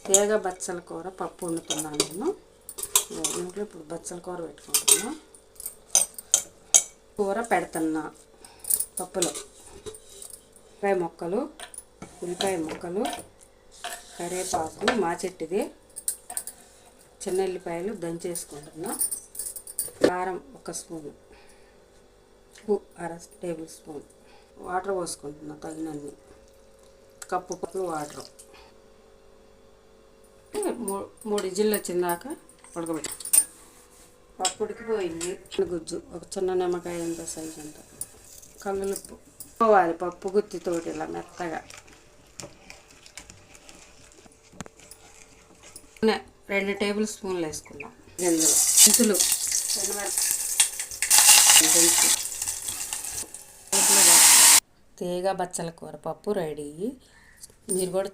తీగ బచ్చల కూర పప్పు వండుతున్నాను నేను. ఇంట్లో ఇప్పుడు బచ్చల కూర పెట్టుకుంటున్నా. కూర పెడుతున్నా పప్పులో ఉల్లిపాయ ముక్కలు, కరివేపాకు మా చెట్టుది, చిన్న ఉల్లిపాయలు దంచేసుకుంటున్నా, కారం 1 స్పూను, ఉప్పు 1/2 టేబుల్ స్పూన్, వాటర్ పోసుకుంటున్నా తగినన్ని, కప్పు వాటర్. 3 విజిల్లు వచ్చిందాక ఉడకబెట్టు. పప్పు ఉడికిపోయింది. గుజ్జు ఒక చిన్న నిమ్మకాయ ఎంత సైజు అంత, కల్లుప్పు పోవాలి పప్పు గుత్తితోటి ఇలా మెత్తగా. 2 టేబుల్ స్పూన్లు వేసుకున్నాం. గింజలు తీగ బచ్చల కూర పప్పు రెడీ. మీరు కూడా